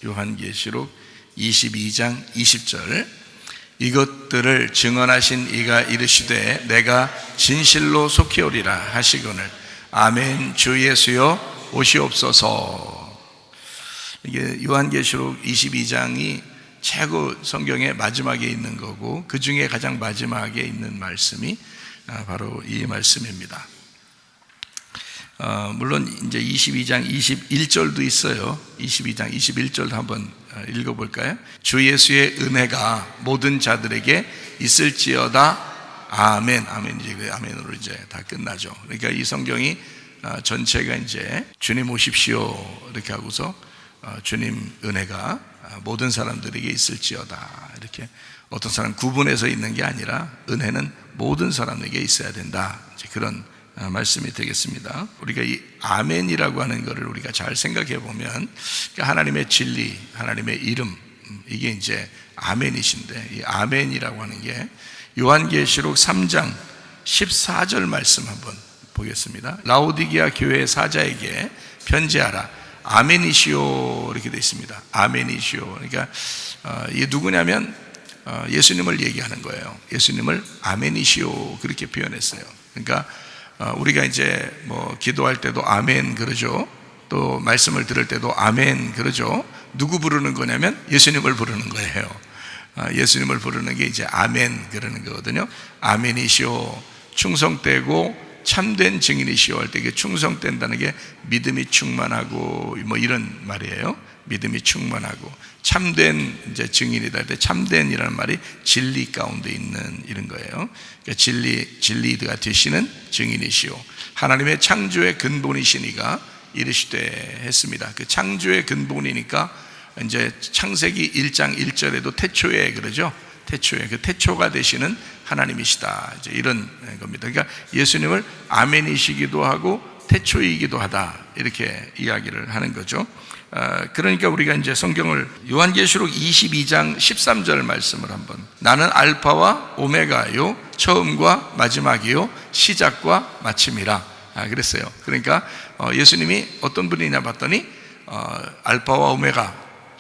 요한계시록 22장 20절. 이것들을 증언하신 이가 이르시되 내가 진실로 속히 오리라 하시거늘 아멘. 주 예수여 오시옵소서. 이게 요한계시록 22장이 최고 성경의 마지막에 있는 거고, 그 중에 가장 마지막에 있는 말씀이 바로 이 말씀입니다. 물론 이제 22장 21절도 있어요. 22장 21절도 한번 읽어볼까요? 주 예수의 은혜가 모든 자들에게 있을지어다. 아멘. 아멘이지. 그 아멘으로 이제 다 끝나죠. 그러니까 이 성경이 전체가 이제 주님 오십시오 이렇게 하고서 주님 은혜가 모든 사람들에게 있을지어다. 이렇게 어떤 사람 구분해서 있는 게 아니라 은혜는 모든 사람에게 있어야 된다. 이제 그런 말씀이 되겠습니다. 우리가 이 아멘이라고 하는 것을 우리가 잘 생각해 보면 하나님의 진리, 하나님의 이름, 이게 이제 아멘이신데, 이 아멘이라고 하는 게 요한계시록 3장 14절 말씀 한번 보겠습니다. 라오디게아 교회 사자에게 편지하라. 아멘이시오 이렇게 되어 있습니다. 아멘이시오. 그러니까 이게 누구냐면 예수님을 얘기하는 거예요. 예수님을 아멘이시오 그렇게 표현했어요. 그러니까 우리가 이제 뭐 기도할 때도 아멘 그러죠. 또 말씀을 들을 때도 아멘 그러죠. 누구 부르는 거냐면 예수님을 부르는 거예요. 예수님을 부르는 게 이제 아멘 그러는 거거든요. 아멘이시오. 충성되고 참된 증인이시오 할 때 이게 충성된다는 게 믿음이 충만하고 뭐 이런 말이에요. 믿음이 충만하고 참된 이제 증인이다 할 때 참된이라는 말이 진리 가운데 있는 이런 거예요. 그러니까 진리가 되시는 증인이시오. 하나님의 창조의 근본이시니가 이르시되 했습니다. 그 창조의 근본이니까 이제 창세기 1장 1절에도 태초에 그러죠. 태초에 그 태초가 되시는 하나님이시다. 이제 이런 겁니다. 그러니까 예수님을 아멘이시기도 하고 태초이기도 하다. 이렇게 이야기를 하는 거죠. 그러니까 우리가 이제 성경을 요한계시록 22장 13절 말씀을 한번, 나는 알파와 오메가요 처음과 마지막이요 시작과 마침이라 그랬어요. 그러니까 예수님이 어떤 분이냐 봤더니 알파와 오메가,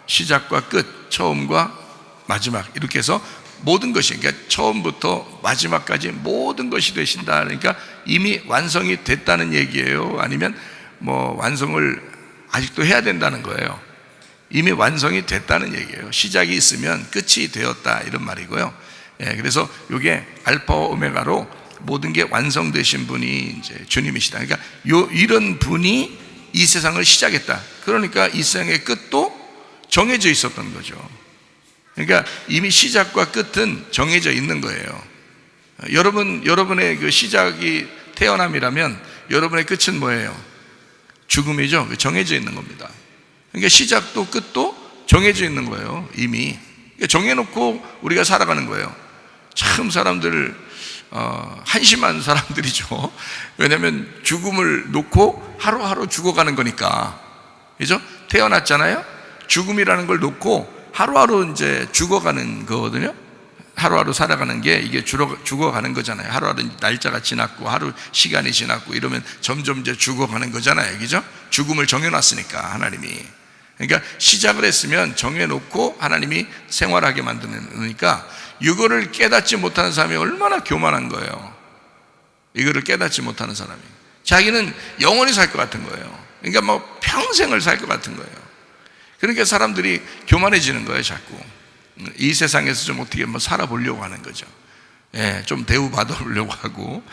시작과 끝, 처음과 마지막, 이렇게 해서 모든 것이, 그러니까 처음부터 마지막까지 모든 것이 되신다. 그러니까 이미 완성이 됐다는 얘기예요? 아니면 뭐 완성을 아직도 해야 된다는 거예요? 이미 완성이 됐다는 얘기예요. 시작이 있으면 끝이 되었다 이런 말이고요. 그래서 이게 알파와 오메가로 모든 게 완성되신 분이 이제 주님이시다. 그러니까 이런 분이 이 세상을 시작했다. 그러니까 이 세상의 끝도 정해져 있었던 거죠. 그러니까 이미 시작과 끝은 정해져 있는 거예요. 여러분의 그 시작이 태어남이라면 여러분의 끝은 뭐예요? 죽음이죠. 정해져 있는 겁니다. 그러니까 시작도 끝도 정해져 있는 거예요. 이미 그러니까 정해놓고 우리가 살아가는 거예요. 참 사람들 한심한 사람들이죠. 왜냐하면 죽음을 놓고 하루하루 죽어가는 거니까. 그죠? 태어났잖아요. 죽음이라는 걸 놓고 하루하루 이제 죽어가는 거거든요. 하루하루 살아가는 게 이게 죽어가는 거잖아요. 하루하루 날짜가 지났고 하루 시간이 지났고 이러면 점점 이제 죽어가는 거잖아요. 그죠? 죽음을 정해놨으니까 하나님이. 그러니까 시작을 했으면 정해놓고 하나님이 생활하게 만드니까 이거를 깨닫지 못하는 사람이 얼마나 교만한 거예요. 이거를 깨닫지 못하는 사람이 자기는 영원히 살 것 같은 거예요. 그러니까 뭐 평생을 살 것 같은 거예요. 그러니까 사람들이 교만해지는 거예요. 자꾸 이 세상에서 좀 어떻게 뭐 살아보려고 하는 거죠. 좀 대우받아보려고 하고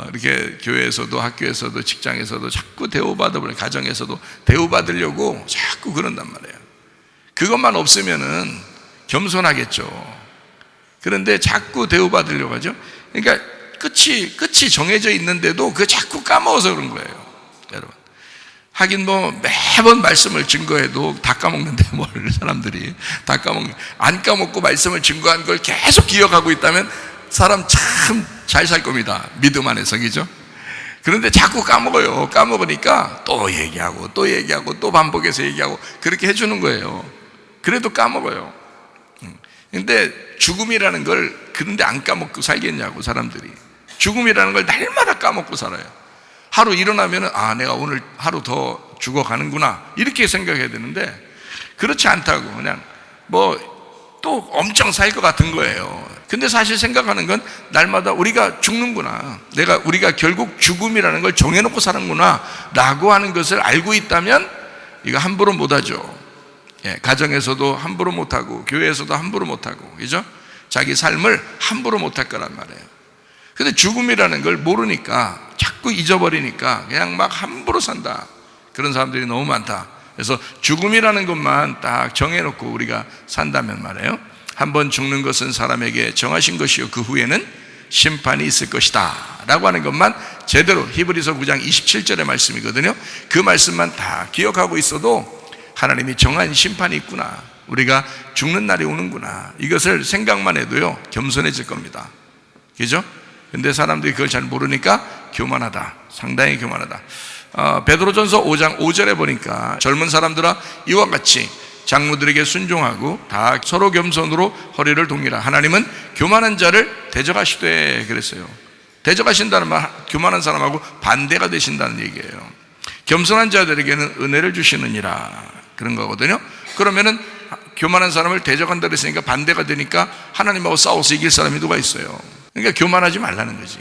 이렇게 교회에서도 학교에서도 직장에서도 자꾸 대우받아보려고, 가정에서도 대우받으려고 자꾸 그런단 말이에요. 그것만 없으면은 겸손하겠죠. 그런데 자꾸 대우받으려고 하죠. 그러니까 끝이 정해져 있는데도 그거 자꾸 까먹어서 그런 거예요. 여러분, 하긴 뭐 매번 말씀을 증거해도 다 까먹는데 뭘 사람들이 다 안 까먹고 말씀을 증거한 걸 계속 기억하고 있다면 사람 참 잘 살 겁니다. 믿음 안에서. 그죠? 그런데 자꾸 까먹어요. 까먹으니까 또 얘기하고 또 얘기하고 또 반복해서 얘기하고 그렇게 해주는 거예요. 그래도 까먹어요. 근데 죽음이라는 걸 그런데 안 까먹고 살겠냐고. 사람들이 죽음이라는 걸 날마다 까먹고 살아요. 하루 일어나면 내가 오늘 하루 더 죽어가는구나 이렇게 생각해야 되는데 그렇지 않다고 그냥 또 엄청 살 것 같은 거예요. 근데 사실 생각하는 건 날마다 우리가 죽는구나, 우리가 결국 죽음이라는 걸 정해놓고 사는구나 라고 하는 것을 알고 있다면 이거 함부로 못하죠. 가정에서도 함부로 못하고 교회에서도 함부로 못하고, 그죠? 자기 삶을 함부로 못할 거란 말이에요. 근데 죽음이라는 걸 모르니까 자꾸 잊어버리니까 그냥 막 함부로 산다, 그런 사람들이 너무 많다. 그래서 죽음이라는 것만 딱 정해놓고 우리가 산다면 말이에요, 한번 죽는 것은 사람에게 정하신 것이요 그 후에는 심판이 있을 것이다 라고 하는 것만 제대로, 히브리서 9장 27절의 말씀이거든요. 그 말씀만 다 기억하고 있어도 하나님이 정한 심판이 있구나, 우리가 죽는 날이 오는구나, 이것을 생각만 해도요 겸손해질 겁니다. 그죠? 근데 사람들이 그걸 잘 모르니까 교만하다, 상당히 교만하다. 베드로전서 5장 5절에 보니까 젊은 사람들아 이와 같이 장로들에게 순종하고 다 서로 겸손으로 허리를 동이라. 하나님은 교만한 자를 대적하시되 그랬어요. 대적하신다는 말, 교만한 사람하고 반대가 되신다는 얘기예요. 겸손한 자들에게는 은혜를 주시느니라, 그런 거거든요. 그러면은 교만한 사람을 대적한다 그랬으니까 반대가 되니까 하나님하고 싸워서 이길 사람이 누가 있어요? 그러니까 교만하지 말라는 거지,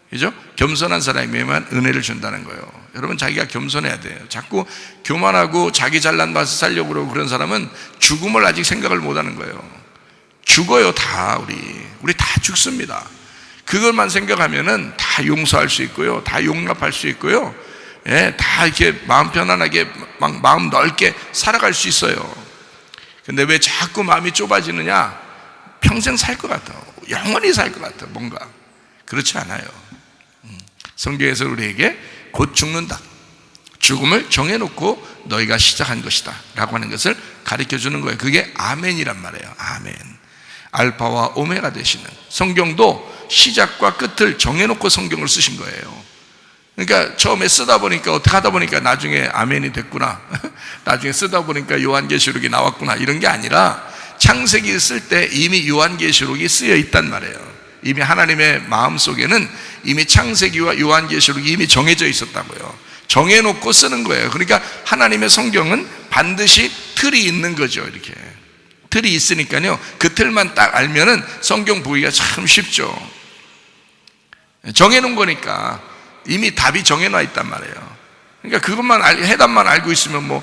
그죠? 겸손한 사람에게만 은혜를 준다는 거예요. 여러분, 자기가 겸손해야 돼요. 자꾸 교만하고 자기 잘난 맛을 살려고 그러고 그런 사람은 죽음을 아직 생각을 못 하는 거예요. 죽어요, 다. 우리 다 죽습니다. 그것만 생각하면은 다 용서할 수 있고요, 다 용납할 수 있고요, 다 이렇게 마음 편안하게 마음 넓게 살아갈 수 있어요. 근데 왜 자꾸 마음이 좁아지느냐? 평생 살 것 같아, 영원히 살 것 같아. 뭔가 그렇지 않아요. 성경에서 우리에게 곧 죽는다, 죽음을 정해놓고 너희가 시작한 것이다 라고 하는 것을 가르쳐 주는 거예요. 그게 아멘이란 말이에요. 아멘. 알파와 오메가 되시는, 성경도 시작과 끝을 정해놓고 성경을 쓰신 거예요. 그러니까 처음에 쓰다 보니까 어떻게 하다 보니까 나중에 아멘이 됐구나, 나중에 쓰다 보니까 요한계시록이 나왔구나, 이런 게 아니라 창세기 쓸 때 이미 요한계시록이 쓰여 있단 말이에요. 이미 하나님의 마음속에는 이미 창세기와 요한계시록이 이미 정해져 있었다고요. 정해놓고 쓰는 거예요. 그러니까 하나님의 성경은 반드시 틀이 있는 거죠. 이렇게 틀이 있으니까요, 그 틀만 딱 알면은 성경 보기가 참 쉽죠. 정해놓은 거니까 이미 답이 정해놔 있단 말이에요. 그러니까 그것만 해답만 알고 있으면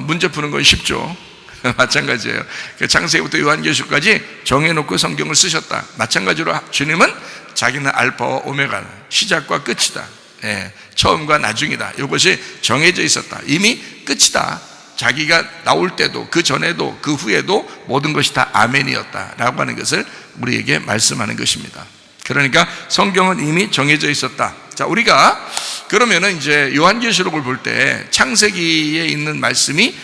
문제 푸는 건 쉽죠. 마찬가지예요. 창세기부터 요한계시록까지 정해놓고 성경을 쓰셨다. 마찬가지로 주님은 자기는 알파와 오메가, 시작과 끝이다, 처음과 나중이다, 이것이 정해져 있었다. 이미 끝이다. 자기가 나올 때도, 그 전에도, 그 후에도 모든 것이 다 아멘이었다 라고 하는 것을 우리에게 말씀하는 것입니다. 그러니까 성경은 이미 정해져 있었다. 자, 우리가 그러면은 이제 요한계시록을 볼 때 창세기에 있는 말씀이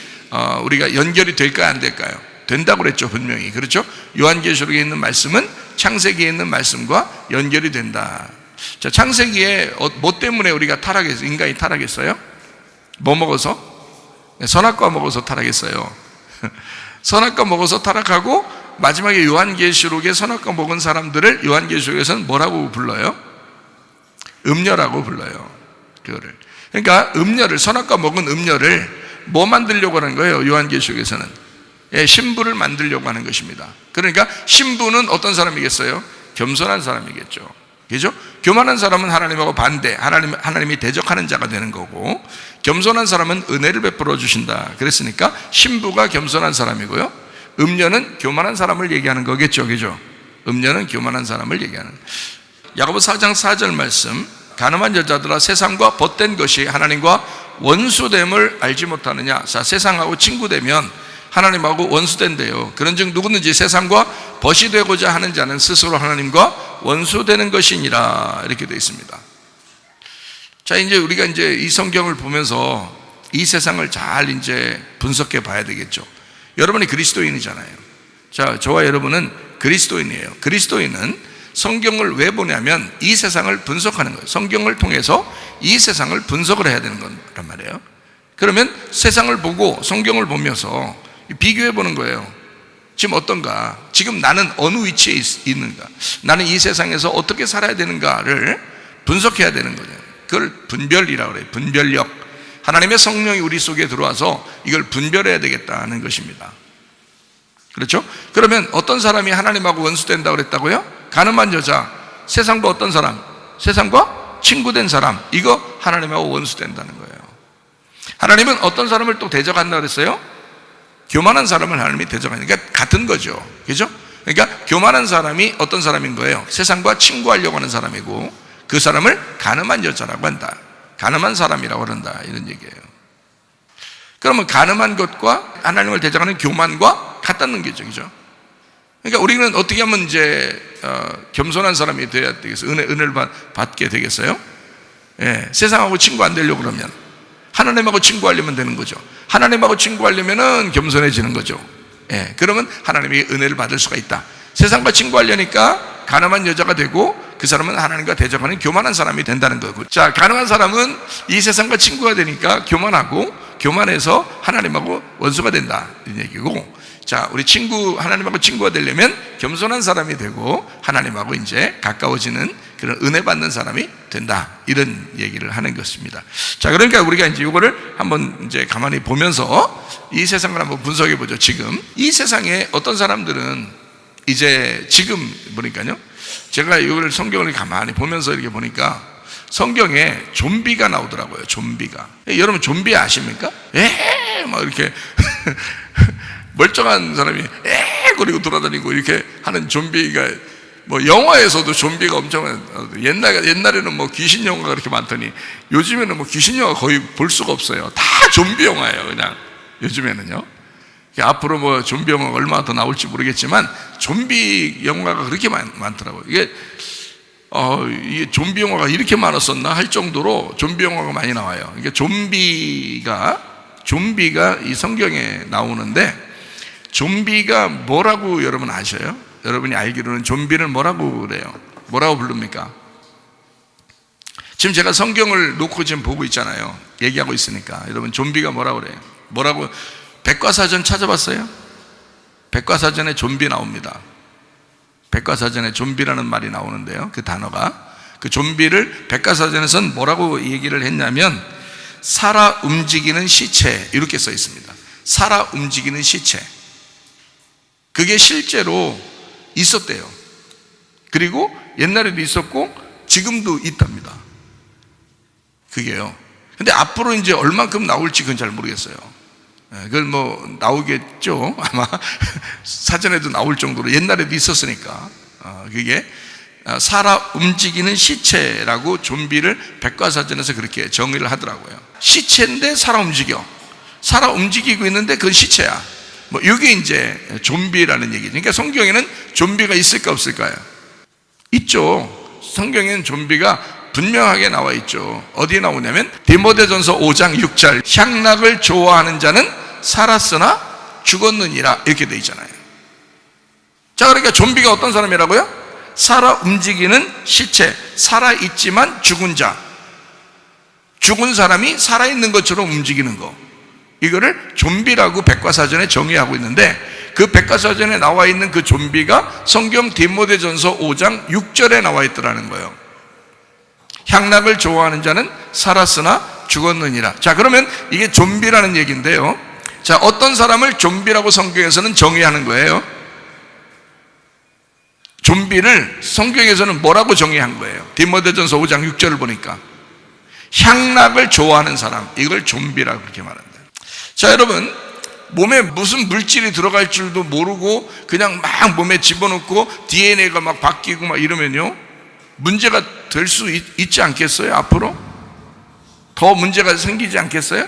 우리가 연결이 될까요, 안 될까요? 된다고 그랬죠, 분명히. 그렇죠? 요한계시록에 있는 말씀은 창세기에 있는 말씀과 연결이 된다. 자, 창세기에 뭐 때문에 우리가 인간이 타락했어요? 뭐 먹어서? 선악과 먹어서 타락했어요. 선악과 먹어서 타락하고, 마지막에 요한계시록에 선악과 먹은 사람들을 요한계시록에서는 뭐라고 불러요? 음녀라고 불러요. 그거를. 그러니까 선악과 먹은 음녀를 뭐 만들려고 하는 거예요? 요한계시록에서는 신부를 만들려고 하는 것입니다. 그러니까 신부는 어떤 사람이겠어요? 겸손한 사람이겠죠. 그죠? 교만한 사람은 하나님하고 반대, 하나님이 대적하는 자가 되는 거고, 겸손한 사람은 은혜를 베풀어 주신다 그랬으니까 신부가 겸손한 사람이고요, 음녀는 교만한 사람을 얘기하는 거겠죠. 그죠? 음녀는 교만한 사람을 얘기하는. 야고보 4장 4절 말씀, 가늠한 여자들아 세상과 벗된 것이 하나님과 원수됨을 알지 못하느냐. 자, 세상하고 친구되면 하나님하고 원수된대요. 그런즉 누구든지 세상과 벗이 되고자 하는 자는 스스로 하나님과 원수되는 것이니라, 이렇게 되어 있습니다. 자, 이제 우리가 이 성경을 보면서 이 세상을 잘 분석해 봐야 되겠죠. 여러분이 그리스도인이잖아요. 자, 저와 여러분은 그리스도인이에요. 그리스도인은 성경을 왜 보냐면 이 세상을 분석하는 거예요. 성경을 통해서 이 세상을 분석을 해야 되는 거란 말이에요. 그러면 세상을 보고 성경을 보면서 비교해 보는 거예요. 지금 어떤가? 지금 나는 어느 위치에 있는가? 나는 이 세상에서 어떻게 살아야 되는가를 분석해야 되는 거예요. 그걸 분별이라고 그래요. 분별력. 하나님의 성령이 우리 속에 들어와서 이걸 분별해야 되겠다는 것입니다. 그렇죠? 그러면 어떤 사람이 하나님하고 원수된다고 그랬다고요? 가늠한 여자, 세상과 어떤 사람? 세상과 친구된 사람, 이거 하나님하고 원수된다는 거예요. 하나님은 어떤 사람을 또 대적한다고 그랬어요? 교만한 사람을 하나님이 대적하니까 그러니까 같은 거죠. 그죠? 그러니까 교만한 사람이 어떤 사람인 거예요? 세상과 친구하려고 하는 사람이고, 그 사람을 가늠한 여자라고 한다. 가늠한 사람이라고 한다. 이런 얘기예요. 그러면 가늠한 것과 하나님을 대적하는 교만과 같다는 거죠. 그죠? 그러니까 우리는 어떻게 하면 이제 겸손한 사람이 돼야 되겠어요? 은혜를 받게 되겠어요? 예, 세상하고 친구 안 되려고 그러면 하나님하고 친구하려면 되는 거죠. 하나님하고 친구하려면은 겸손해지는 거죠. 예, 그러면 하나님이 은혜를 받을 수가 있다. 세상과 친구하려니까 가늠한 여자가 되고, 그 사람은 하나님과 대적하는 교만한 사람이 된다는 거고. 자, 가늠한 사람은 이 세상과 친구가 되니까 교만하고, 교만해서 하나님하고 원수가 된다, 이런 얘기고, 자, 우리 하나님하고 친구가 되려면 겸손한 사람이 되고 하나님하고 이제 가까워지는 그런 은혜 받는 사람이 된다, 이런 얘기를 하는 것입니다. 자, 그러니까 우리가 이제 이거를 한번 이제 가만히 보면서 이 세상을 한번 분석해 보죠. 지금 이 세상에 어떤 사람들은 이제 지금 보니까요, 제가 이걸 성경을 가만히 보면서 이렇게 보니까 성경에 좀비가 나오더라고요. 좀비가. 여러분 좀비 아십니까? 막 이렇게 멀쩡한 사람이 그리고 돌아다니고 이렇게 하는 좀비가, 뭐 영화에서도 좀비가 엄청, 옛날에는 뭐 귀신 영화가 그렇게 많더니 요즘에는 뭐 귀신 영화 거의 볼 수가 없어요. 다 좀비 영화예요, 그냥. 요즘에는요. 앞으로 뭐 좀비 영화가 얼마나 더 나올지 모르겠지만 좀비 영화가 그렇게 많더라고요. 이게 좀비 영화가 이렇게 많았었나 할 정도로 좀비 영화가 많이 나와요. 이게 좀비가 이 성경에 나오는데, 좀비가 뭐라고 여러분 아셔요? 여러분이 알기로는 좀비를 뭐라고 그래요? 뭐라고 부릅니까? 지금 제가 성경을 놓고 지금 보고 있잖아요. 얘기하고 있으니까. 여러분 좀비가 뭐라고 그래요? 뭐라고? 백과사전 찾아봤어요? 백과사전에 좀비 나옵니다. 백과사전에 좀비라는 말이 나오는데요, 그 단어가, 그 좀비를 백과사전에서는 뭐라고 얘기를 했냐면 살아 움직이는 시체, 이렇게 써 있습니다. 살아 움직이는 시체. 그게 실제로 있었대요. 그리고 옛날에도 있었고 지금도 있답니다. 그게요. 근데 앞으로 이제 얼만큼 나올지 그건 잘 모르겠어요. 그걸 뭐 나오겠죠. 아마 사전에도 나올 정도로 옛날에도 있었으니까. 그게 살아 움직이는 시체라고 좀비를 백과사전에서 그렇게 정의를 하더라고요. 시체인데 살아 움직이고 있는데 그건 시체야. 뭐 이게 이제 좀비라는 얘기죠. 그러니까 성경에는 좀비가 있을까 없을까요? 있죠. 성경에는 좀비가 분명하게 나와 있죠. 어디에 나오냐면 디모데전서 5장 6절, 향락을 좋아하는 자는 살았으나 죽었느니라, 이렇게 돼 있잖아요. 자, 그러니까 좀비가 어떤 사람이라고요? 살아 움직이는 시체, 살아있지만 죽은 자, 죽은 사람이 살아있는 것처럼 움직이는 거, 이거를 좀비라고 백과사전에 정의하고 있는데, 그 백과사전에 나와 있는 그 좀비가 성경 디모데전서 5장 6절에 나와 있더라는 거예요. 향락을 좋아하는 자는 살았으나 죽었느니라. 자, 그러면 이게 좀비라는 얘기인데요, 자, 어떤 사람을 좀비라고 성경에서는 정의하는 거예요? 좀비를 성경에서는 뭐라고 정의한 거예요? 디모데전서 5장 6절을 보니까 향락을 좋아하는 사람, 이걸 좀비라고 그렇게 말한다. 자, 여러분, 몸에 무슨 물질이 들어갈 줄도 모르고 그냥 막 몸에 집어넣고 DNA가 막 바뀌고 막 이러면요, 문제가 될 수 있지 않겠어요? 앞으로 더 문제가 생기지 않겠어요?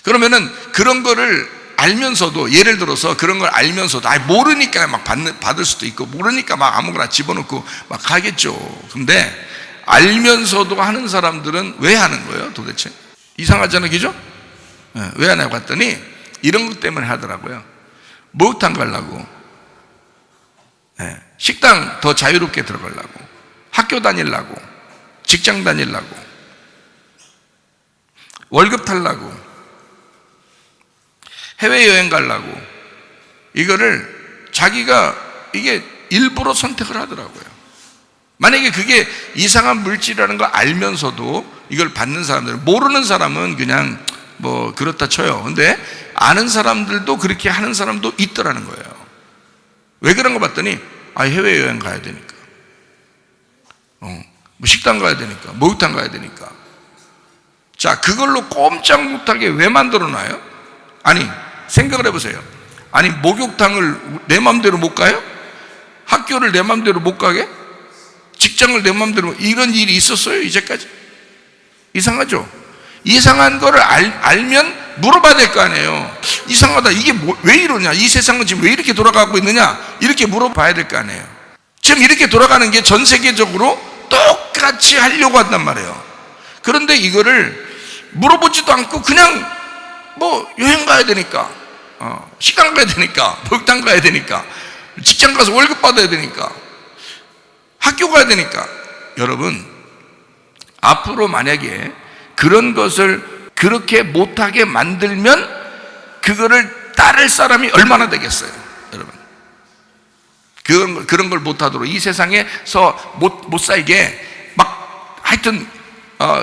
그러면은 그런 거를 알면서도, 예를 들어서 그런 걸 알면서도 모르니까 막 받을 수도 있고, 모르니까 막 아무거나 집어넣고 막 하겠죠. 근데 알면서도 하는 사람들은 왜 하는 거예요 도대체? 이상하잖아요, 그죠? 왜 하냐고 봤더니 이런 것 때문에 하더라고요. 목욕탕 가려고, 식당 더 자유롭게 들어가려고, 학교 다니려고, 직장 다니려고, 월급 타려고, 해외여행 가려고, 이거를 자기가 이게 일부러 선택을 하더라고요. 만약에 그게 이상한 물질이라는 걸 알면서도 이걸 받는 사람들, 모르는 사람은 그냥 뭐 그렇다 쳐요. 근데 아는 사람들도 그렇게 하는 사람도 있더라는 거예요. 왜 그런 거 봤더니 해외여행 가야 되니까, 뭐 식당 가야 되니까, 목욕탕 가야 되니까. 자, 그걸로 꼼짝 못하게 왜 만들어놔요? 아니, 생각을 해보세요. 아니, 목욕탕을 내 맘대로 못 가요? 학교를 내 맘대로 못 가게? 직장을 내 맘대로, 이런 일이 있었어요 이제까지? 이상하죠? 이상한 거를 알면 물어봐야 될 거 아니에요. 이상하다, 이게 왜 이러냐, 이 세상은 지금 왜 이렇게 돌아가고 있느냐, 이렇게 물어봐야 될 거 아니에요. 지금 이렇게 돌아가는 게 전 세계적으로 똑같이 하려고 한단 말이에요. 그런데 이거를 물어보지도 않고 그냥 뭐 여행 가야 되니까, 시간 가야 되니까, 목욕탕 가야 되니까, 직장 가서 월급 받아야 되니까, 학교 가야 되니까. 여러분, 앞으로 만약에 그런 것을 그렇게 못하게 만들면 그거를 따를 사람이 얼마나 되겠어요, 여러분? 그런 걸 못하도록, 이 세상에서 못 살게 막, 하여튼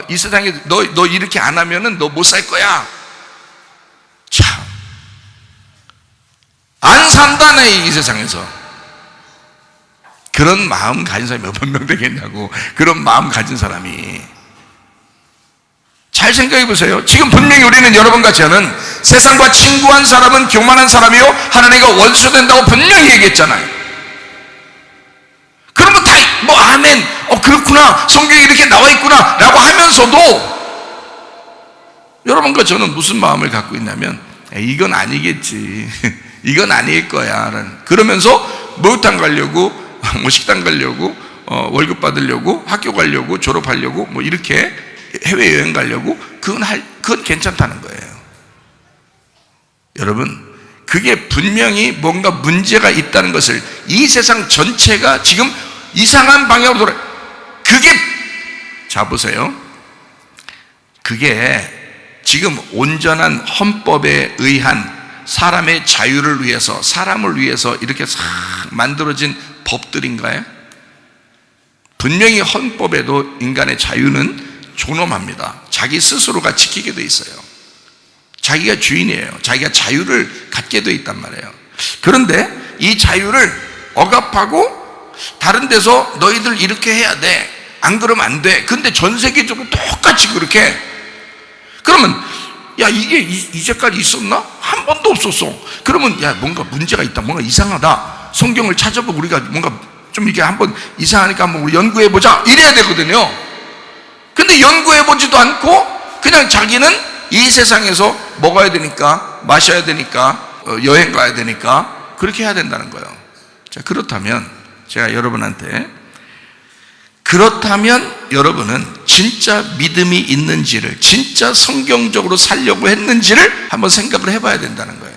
이 세상에 너 이렇게 안 하면은 너 못 살 거야. 참, 안 산다네, 이 세상에서. 그런 마음 가진 사람이 몇 명 되겠냐고. 그런 마음 가진 사람이. 잘 생각해 보세요. 지금 분명히 우리는 여러분 같이 하는, 세상과 친구한 사람은 교만한 사람이요 하나님과 원수 된다고 분명히 얘기했잖아요. 그러면 다 뭐 아멘, 그렇구나, 성경에 이렇게 나와 있구나 라고 하면서도 여러분과 저는 무슨 마음을 갖고 있냐면, 이건 아니겠지, 이건 아닐 거야, 그러면서 목욕탕 가려고, 뭐 식당 가려고, 월급 받으려고, 학교 가려고, 졸업하려고, 뭐 이렇게 해외여행 가려고, 그건 괜찮다는 거예요. 여러분, 그게 분명히 뭔가 문제가 있다는 것을, 이 세상 전체가 지금 이상한 방향으로 그게, 자 보세요, 그게 지금 온전한 헌법에 의한 사람의 자유를 위해서, 사람을 위해서 이렇게 싹 만들어진 법들인가요? 분명히 헌법에도 인간의 자유는 존엄합니다. 자기 스스로가 지키게 돼 있어요. 자기가 주인이에요. 자기가 자유를 갖게 돼 있단 말이에요. 그런데 이 자유를 억압하고 다른 데서 너희들 이렇게 해야 돼, 안 그러면 안 돼. 근데 전 세계적으로 똑같이 그렇게. 그러면 야, 이게 이제까지 있었나? 한 번도 없었어. 그러면 야, 뭔가 문제가 있다, 뭔가 이상하다, 성경을 찾아보고 우리가 뭔가 좀 이렇게 한번 이상하니까 한번 우리 연구해보자, 이래야 되거든요. 근데 연구해보지도 않고 그냥 자기는 이 세상에서 먹어야 되니까, 마셔야 되니까, 여행 가야 되니까 그렇게 해야 된다는 거예요. 자, 그렇다면 제가 여러분한테, 그렇다면 여러분은 진짜 믿음이 있는지를, 진짜 성경적으로 살려고 했는지를 한번 생각을 해봐야 된다는 거예요.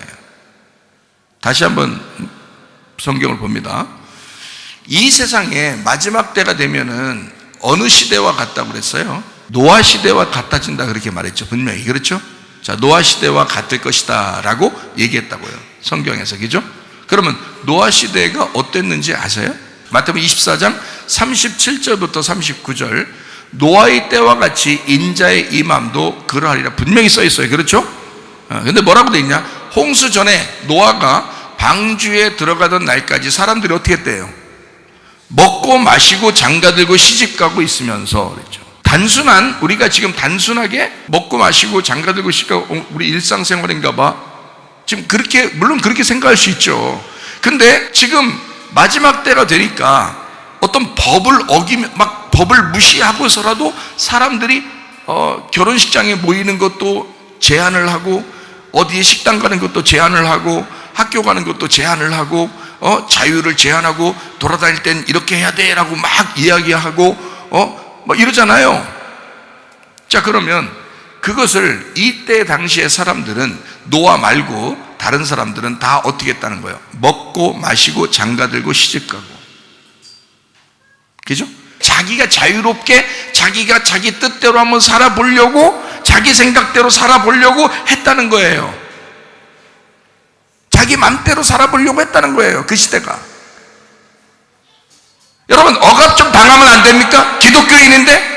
다시 한번 성경을 봅니다. 이 세상에 마지막 때가 되면은 어느 시대와 같다고 그랬어요? 노아 시대와 같아진다, 그렇게 말했죠, 분명히. 그렇죠? 자, 노아 시대와 같을 것이다 라고 얘기했다고요, 성경에서. 그죠? 그러면 노아 시대가 어땠는지 아세요? 마태복음 24장 37절부터 39절, 노아의 때와 같이 인자의 임함도 그러하리라 분명히 써 있어요. 그렇죠? 근데 뭐라고 돼 있냐? 홍수 전에 노아가 방주에 들어가던 날까지 사람들이 어떻게 했대요? 먹고 마시고 장가들고 시집가고 있으면서 그랬죠. 단순한, 우리가 지금 단순하게 먹고 마시고 장가들고 시집가고 우리 일상생활인가 봐, 지금 그렇게, 물론 그렇게 생각할 수 있죠. 근데 지금 마지막 때가 되니까 어떤 법을 어기면, 막 법을 무시하고서라도 사람들이 결혼식장에 모이는 것도 제한을 하고, 어디에 식당 가는 것도 제한을 하고, 학교 가는 것도 제한을 하고, 자유를 제한하고, 돌아다닐 땐 이렇게 해야 돼 라고 막 이야기하고 뭐 이러잖아요. 자, 그러면 그것을 이때 당시의 사람들은, 노아 말고 다른 사람들은 다 어떻게 했다는 거예요? 먹고 마시고 장가들고 시집가고. 그죠? 자기가 자유롭게, 자기가 자기 뜻대로 한번 살아보려고, 자기 생각대로 살아보려고 했다는 거예요. 자기 맘대로 살아보려고 했다는 거예요, 그 시대가. 여러분, 억압 좀 당하면 안 됩니까? 기독교인인데?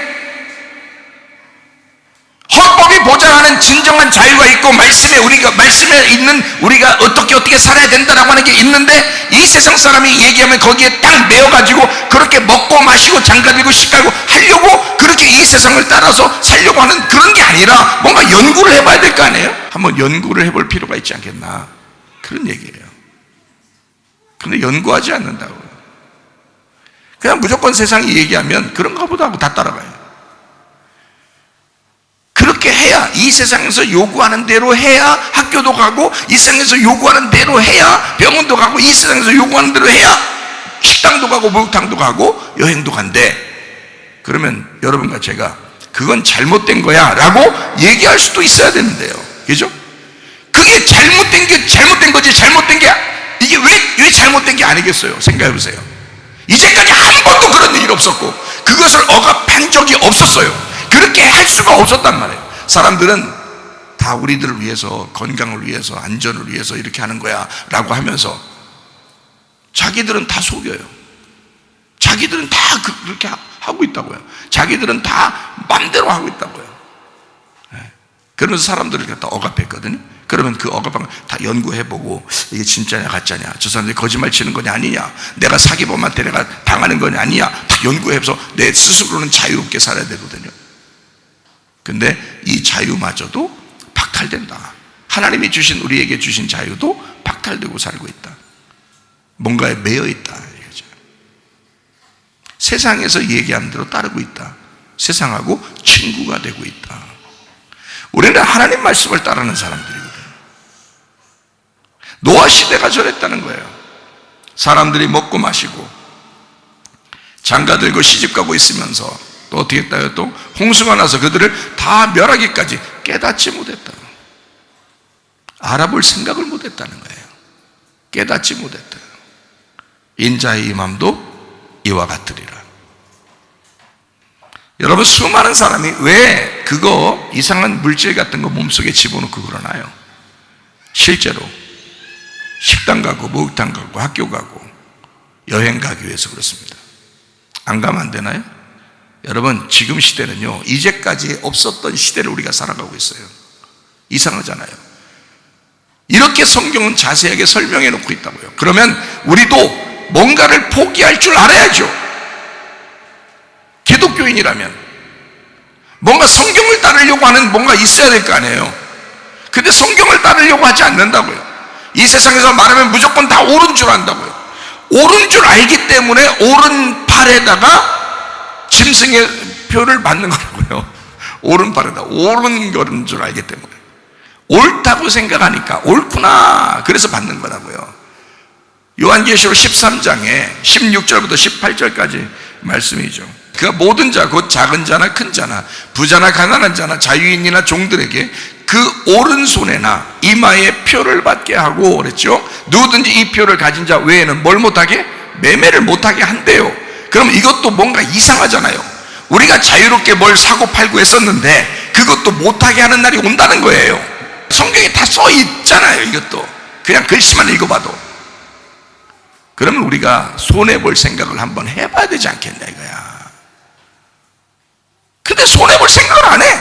하는 진정한 자유가 있고 말씀에 있는 우리가 어떻게 살아야 된다라고 하는 게 있는데, 이 세상 사람이 얘기하면 거기에 딱 매어가지고 그렇게 먹고 마시고 장가들고 시가고 하려고 그렇게 이 세상을 따라서 살려고 하는 그런 게 아니라 뭔가 연구를 해봐야 될 거 아니에요? 한번 연구를 해볼 필요가 있지 않겠나, 그런 얘기예요. 근데 연구하지 않는다고요. 그냥 무조건 세상이 얘기하면 그런가 보다 하고 다 따라가요. 그렇게 해야, 이 세상에서 요구하는 대로 해야 학교도 가고, 이 세상에서 요구하는 대로 해야 병원도 가고, 이 세상에서 요구하는 대로 해야 식당도 가고 목욕탕도 가고 여행도 간대. 그러면 여러분과 제가 그건 잘못된 거야 라고 얘기할 수도 있어야 되는데요, 그죠? 그게 잘못된 거지, 잘못된 게 이게 왜 잘못된 게 아니겠어요? 생각해 보세요. 이제까지 한 번도 그런 일 없었고 그것을 억압한 적이 없었어요. 그렇게 할 수가 없었단 말이에요. 사람들은 다 우리들을 위해서, 건강을 위해서, 안전을 위해서 이렇게 하는 거야 라고 하면서 자기들은 다 속여요. 자기들은 다 그렇게 하고 있다고요. 자기들은 다 맘대로 하고 있다고요. 그러면서 사람들을 갖다 억압했거든요. 그러면 그 억압한 걸 다 연구해보고, 이게 진짜냐 가짜냐, 저 사람들이 거짓말 치는 거냐 아니냐, 내가 사기범한테 내가 당하는 거냐 아니냐, 다 연구해서 내 스스로는 자유롭게 살아야 되거든요. 근데 이 자유마저도 박탈된다. 하나님이 주신, 우리에게 주신 자유도 박탈되고 살고 있다. 뭔가에 매여 있다 이거죠. 세상에서 얘기하는 대로 따르고 있다. 세상하고 친구가 되고 있다. 우리는 하나님 말씀을 따르는 사람들이거든요. 노아 시대가 저랬다는 거예요. 사람들이 먹고 마시고 장가들고 시집가고 있으면서 또 어떻게 했다요? 또 홍수가 나서 그들을 다 멸하기까지 깨닫지 못했다. 알아볼 생각을 못했다는 거예요. 깨닫지 못했다. 인자의 임함도 이와 같으리라. 여러분, 수많은 사람이 왜 그거 이상한 물질 같은 거 몸속에 집어넣고 그러나요? 실제로 식당 가고 목욕탕 가고 학교 가고 여행 가기 위해서 그렇습니다. 안 가면 안 되나요? 여러분, 지금 시대는요, 이제까지 없었던 시대를 우리가 살아가고 있어요. 이상하잖아요. 이렇게 성경은 자세하게 설명해 놓고 있다고요. 그러면 우리도 뭔가를 포기할 줄 알아야죠. 기독교인이라면 뭔가 성경을 따르려고 하는 뭔가 있어야 될 거 아니에요. 근데 성경을 따르려고 하지 않는다고요. 이 세상에서 말하면 무조건 다 옳은 줄 안다고요. 옳은 줄 알기 때문에 오른팔에다가 짐승의 표를 받는 거라고요. 오른팔에다 옳은 거는 줄 알기 때문에, 옳다고 생각하니까 옳구나, 그래서 받는 거라고요. 요한계시록 13장에 16절부터 18절까지 말씀이죠. 그가 모든 자, 곧 작은 자나 큰 자나 부자나 가난한 자나 자유인이나 종들에게 그 오른손에나 이마에 표를 받게 하고 그랬죠. 누구든지 이 표를 가진 자 외에는 뭘 못하게? 매매를 못하게 한대요. 그럼 이것도 뭔가 이상하잖아요. 우리가 자유롭게 뭘 사고 팔고 했었는데 그것도 못하게 하는 날이 온다는 거예요. 성경에 다 써 있잖아요. 이것도 그냥 글씨만 읽어봐도. 그러면 우리가 손해볼 생각을 한번 해봐야 되지 않겠냐 이거야. 근데 손해볼 생각을 안 해.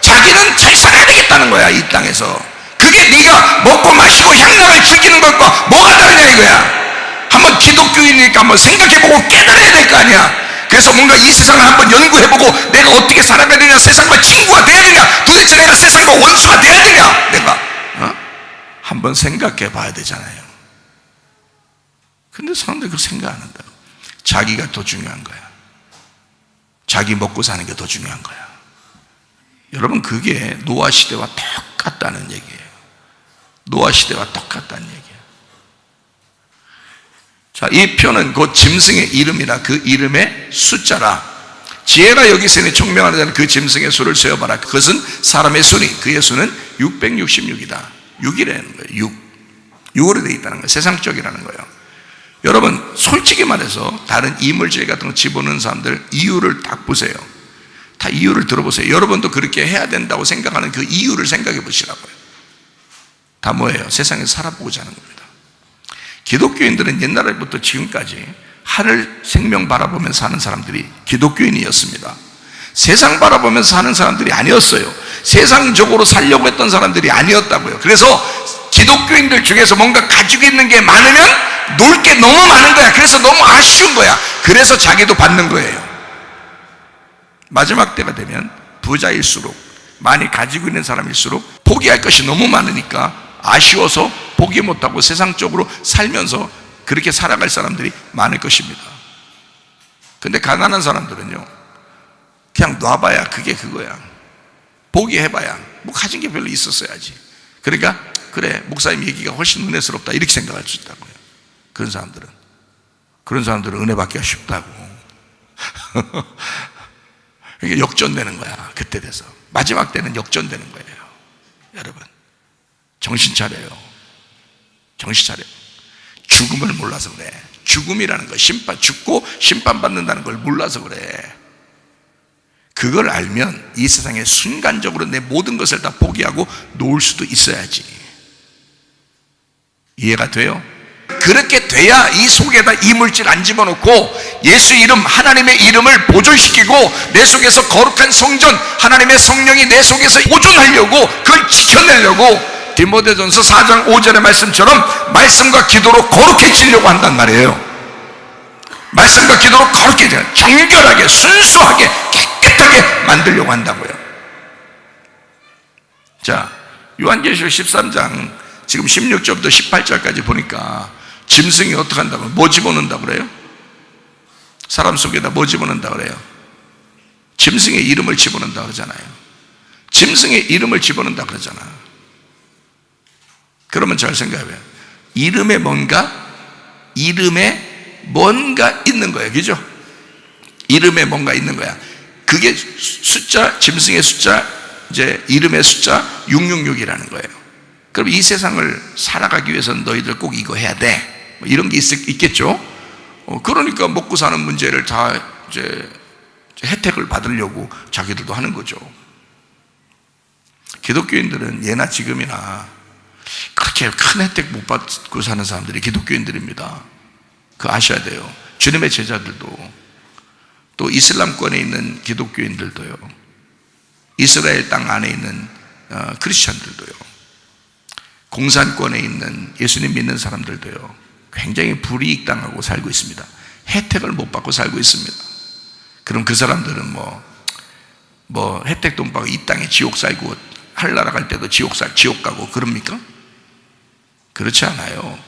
자기는 잘 살아야 되겠다는 거야, 이 땅에서. 그게 네가 먹고 마시고 향락을 즐기는 것과 뭐가 다르냐 이거야. 한번 기독교인이니까 한번 생각해보고 깨달아야 될 거 아니야. 그래서 뭔가 이 세상을 한번 연구해보고 내가 어떻게 살아가야 되냐, 세상과 친구가 돼야 되냐, 도대체 내가 세상과 원수가 돼야 되냐, 내가 한번 생각해 봐야 되잖아요. 근데 사람들이 그걸 생각 안 한다고. 자기가 더 중요한 거야. 자기 먹고 사는 게 더 중요한 거야. 여러분, 그게 노아 시대와 똑같다는 얘기예요. 노아 시대와 똑같다는 얘기예요. 자, 이 표는 곧 짐승의 이름이나 그 이름의 숫자라. 지혜가 여기서니 총명하는 자는 그 짐승의 수를 세어봐라. 그것은 사람의 수니 그의 수는 666이다. 6이라는 거예요. 6으로 되어 있다는 거예요. 세상적이라는 거예요. 여러분, 솔직히 말해서 다른 이물질 같은 거 집어넣는 사람들 이유를 딱 보세요. 다 이유를 들어보세요. 여러분도 그렇게 해야 된다고 생각하는 그 이유를 생각해 보시라고요. 다 뭐예요? 세상에서 살아보고자 하는 겁니다. 기독교인들은 옛날부터 지금까지 하늘 생명 바라보면서 사는 사람들이 기독교인이었습니다. 세상 바라보면서 사는 사람들이 아니었어요. 세상적으로 살려고 했던 사람들이 아니었다고요. 그래서 기독교인들 중에서 뭔가 가지고 있는 게 많으면 놀 게 너무 많은 거야. 그래서 너무 아쉬운 거야. 그래서 자기도 받는 거예요. 마지막 때가 되면 부자일수록, 많이 가지고 있는 사람일수록 포기할 것이 너무 많으니까 아쉬워서 포기 못하고 세상적으로 살면서 그렇게 살아갈 사람들이 많을 것입니다. 근데 가난한 사람들은요, 그냥 놔봐야 그게 그거야. 포기해봐야 뭐 가진 게 별로 있었어야지. 그러니까 그래, 목사님 얘기가 훨씬 은혜스럽다 이렇게 생각할 수 있다고요. 그런 사람들은 은혜 받기가 쉽다고. 이게 역전되는 거야. 그때 돼서 마지막 때는 역전되는 거예요. 여러분, 정신 차려요. 정신 차려요. 죽음을 몰라서 그래. 죽음이라는 거, 죽고 심판받는다는 걸 몰라서 그래. 그걸 알면 이 세상에 순간적으로 내 모든 것을 다 포기하고 놓을 수도 있어야지. 이해가 돼요? 그렇게 돼야 이 속에다 이물질 안 집어넣고 예수 이름, 하나님의 이름을 보존시키고 내 속에서 거룩한 성전, 하나님의 성령이 내 속에서 보존하려고, 그걸 지켜내려고 디모데전서 4장 5절의 말씀처럼 말씀과 기도로 거룩해지려고 한단 말이에요. 말씀과 기도로 거룩해져, 정결하게, 순수하게, 깨끗하게 만들려고 한다고요. 자, 요한계시록 13장 지금 16절부터 18절까지 보니까 짐승이 어떻게 한다고, 뭐 집어넣는다고 그래요? 사람 속에다 뭐 집어넣는다고 그래요? 짐승의 이름을 집어넣는다고 그러잖아요. 짐승의 이름을 집어넣는다고 그러잖아. 그러면 잘 생각해봐요. 이름에 뭔가 있는 거예요. 그죠? 이름에 뭔가 있는 거야. 그게 숫자, 짐승의 숫자, 이제 이름의 숫자 666이라는 거예요. 그럼 이 세상을 살아가기 위해서는 너희들 꼭 이거 해야 돼, 뭐 이런 게 있겠죠. 그러니까 먹고 사는 문제를 다 이제 혜택을 받으려고 자기들도 하는 거죠. 기독교인들은 예나 지금이나 그렇게 큰 혜택 못 받고 사는 사람들이 기독교인들입니다. 그거 아셔야 돼요. 주님의 제자들도, 또 이슬람권에 있는 기독교인들도요, 이스라엘 땅 안에 있는 크리스천들도요, 공산권에 있는 예수님 믿는 사람들도요, 굉장히 불이익 당하고 살고 있습니다. 혜택을 못 받고 살고 있습니다. 그럼 그 사람들은 뭐 혜택도 못 받고 이 땅에 지옥 살고, 하늘나라 갈 때도 지옥 가고 그럽니까? 그렇지 않아요.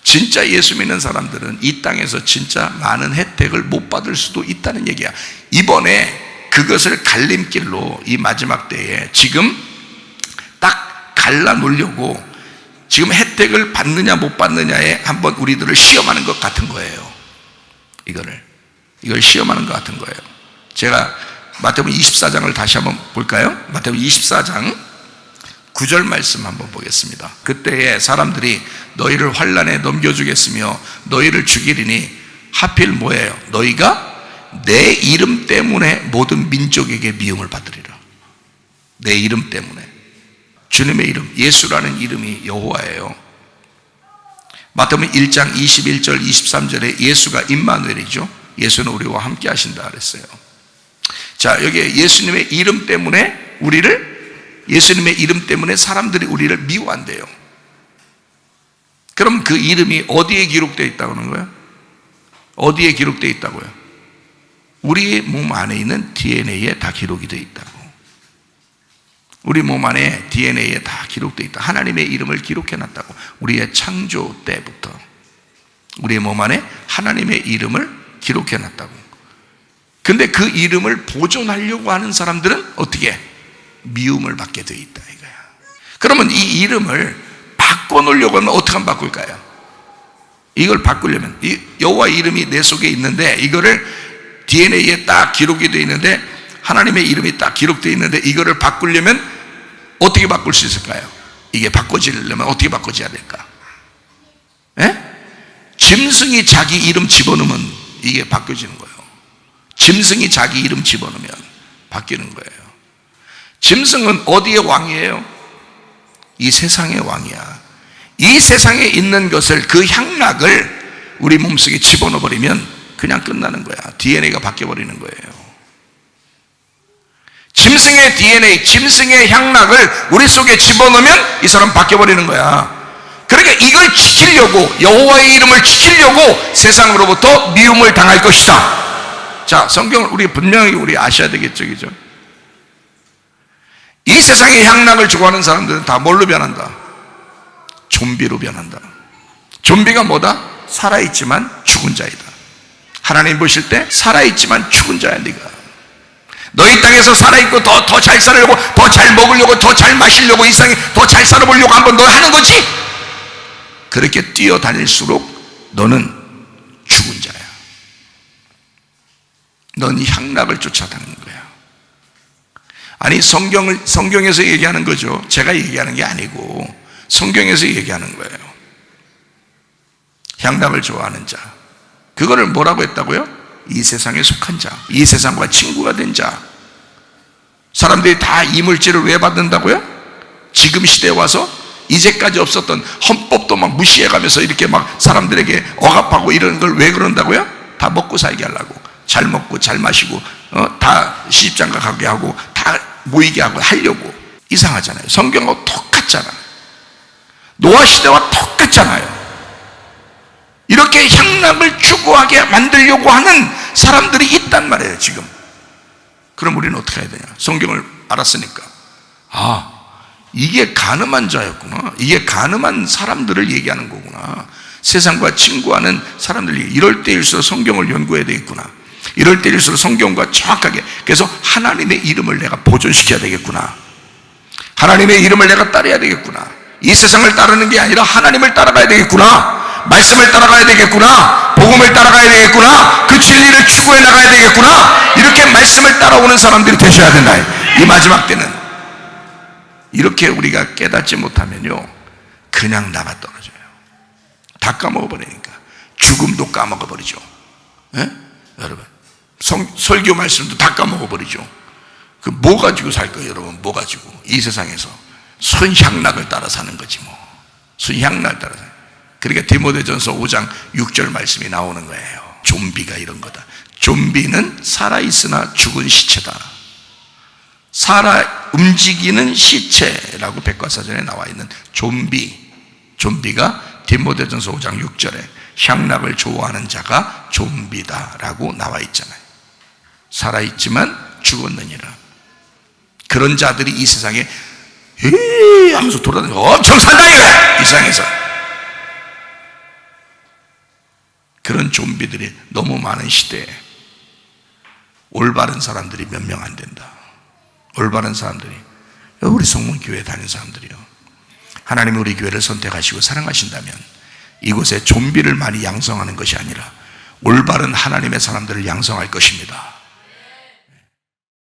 진짜 예수 믿는 사람들은 이 땅에서 진짜 많은 혜택을 못 받을 수도 있다는 얘기야. 이번에 그것을 갈림길로 이 마지막 때에 지금 딱 갈라놓으려고 지금 혜택을 받느냐 못 받느냐에 한번 우리들을 시험하는 것 같은 거예요. 이걸 시험하는 것 같은 거예요. 제가 마태복음 24장을 다시 한번 볼까요? 마태복음 24장 9절 말씀 한번 보겠습니다. 그때에 사람들이 너희를 환난에 넘겨주겠으며 너희를 죽이리니 하필 뭐예요? 너희가 내 이름 때문에 모든 민족에게 미움을 받으리라. 내 이름 때문에. 주님의 이름, 예수라는 이름이 여호와예요. 마태복음 1장 21절 23절에 예수가 임마누엘이죠. 예수는 우리와 함께 하신다 그랬어요. 자, 여기에 예수님의 이름 때문에 예수님의 이름 때문에 사람들이 우리를 미워한대요. 그럼 그 이름이 어디에 기록되어 있다고 하는 거예요? 어디에 기록되어 있다고요? 우리 몸 안에 있는 DNA에 다 기록이 되어 있다고. 우리 몸 안에 DNA에 다 기록되어 있다. 하나님의 이름을 기록해놨다고. 우리의 창조 때부터 우리의 몸 안에 하나님의 이름을 기록해놨다고. 근데 그 이름을 보존하려고 하는 사람들은 어떻게? 미움을 받게 되어 있다 이거야. 그러면 이 이름을 바꿔놓으려고 하면 어떻게 하면 바꿀까요? 이걸 바꾸려면 이 여호와 이름이 내 속에 있는데, 이거를 DNA에 딱 기록이 되어 있는데, 하나님의 이름이 딱 기록되어 있는데, 이거를 바꾸려면 어떻게 바꿀 수 있을까요? 이게 바꿔지려면 어떻게 바꿔져야 될까? 짐승이 자기 이름 집어넣으면 이게 바뀌어지는 거예요. 짐승이 자기 이름 집어넣으면 바뀌는 거예요. 짐승은 어디의 왕이에요? 이 세상의 왕이야. 이 세상에 있는 것을, 그 향락을 우리 몸속에 집어넣어버리면 그냥 끝나는 거야. DNA가 바뀌어버리는 거예요. 짐승의 DNA, 짐승의 향락을 우리 속에 집어넣으면 이 사람 바뀌어버리는 거야. 그러니까 이걸 지키려고, 여호와의 이름을 지키려고 세상으로부터 미움을 당할 것이다. 자, 성경을 우리 분명히 우리 아셔야 되겠죠, 그죠? 이 세상의 향락을 좋아하는 사람들은 다 뭘로 변한다? 좀비로 변한다. 좀비가 뭐다? 살아있지만 죽은 자이다. 하나님 보실 때 살아있지만 죽은 자야. 네가 너희 땅에서 살아있고 더 잘 살려고, 더 잘 먹으려고, 더 잘 마시려고, 이 세상에 더 잘 살아보려고 한번 너 하는 거지. 그렇게 뛰어다닐수록 너는 죽은 자야. 넌 향락을 쫓아다니는 거야. 아니, 성경에서 얘기하는 거죠. 제가 얘기하는 게 아니고 성경에서 얘기하는 거예요. 향락을 좋아하는 자, 그거를 뭐라고 했다고요? 이 세상에 속한 자, 이 세상과 친구가 된 자. 사람들이 다 이물질을 왜 받는다고요? 지금 시대에 와서 이제까지 없었던 헌법도 막 무시해가면서 이렇게 막 사람들에게 억압하고 이런 걸 왜 그런다고요? 다 먹고 살게 하려고. 잘 먹고 잘 마시고 다 시집장가 가게 하고 다 모이게 하고 하려고. 이상하잖아요. 성경하고 똑같잖아요. 노아 시대와 똑같잖아요. 이렇게 향락을 추구하게 만들려고 하는 사람들이 있단 말이에요, 지금. 그럼 우리는 어떻게 해야 되냐? 성경을 알았으니까, 아, 이게 가늠한 자였구나, 이게 가늠한 사람들을 얘기하는 거구나, 세상과 친구하는 사람들이 이럴 때일수록 성경을 연구해야 되겠구나, 이럴 때일수록 성경과 정확하게, 그래서 하나님의 이름을 내가 보존시켜야 되겠구나, 하나님의 이름을 내가 따라야 되겠구나, 이 세상을 따르는 게 아니라 하나님을 따라가야 되겠구나, 말씀을 따라가야 되겠구나, 복음을 따라가야 되겠구나, 그 진리를 추구해 나가야 되겠구나, 이렇게 말씀을 따라오는 사람들이 되셔야 된다. 이 마지막 때는 이렇게 우리가 깨닫지 못하면요, 그냥 나가 떨어져요. 다 까먹어버리니까. 죽음도 까먹어버리죠. 예? 여러분, 설교 말씀도 다 까먹어버리죠. 그 뭐 가지고 살 거예요, 여러분? 뭐 가지고? 이 세상에서 순향락을 따라 사는 거지 뭐. 순향락을 따라 사는. 그러니까 디모데전서 5장 6절 말씀이 나오는 거예요. 좀비가 이런 거다. 좀비는 살아있으나 죽은 시체다. 살아 움직이는 시체라고 백과사전에 나와 있는 좀비가 디모데전서 5장 6절에 향락을 좋아하는 자가 좀비다라고 나와 있잖아요. 살아있지만 죽었느니라. 그런 자들이 이 세상에 에이 하면서 돌아다니고 엄청 산다 이거야, 이 세상에서. 그런 좀비들이 너무 많은 시대에 올바른 사람들이 몇 명 안 된다. 올바른 사람들이, 우리 성문교회 다니는 사람들이요, 하나님이 우리 교회를 선택하시고 사랑하신다면 이곳에 좀비를 많이 양성하는 것이 아니라 올바른 하나님의 사람들을 양성할 것입니다.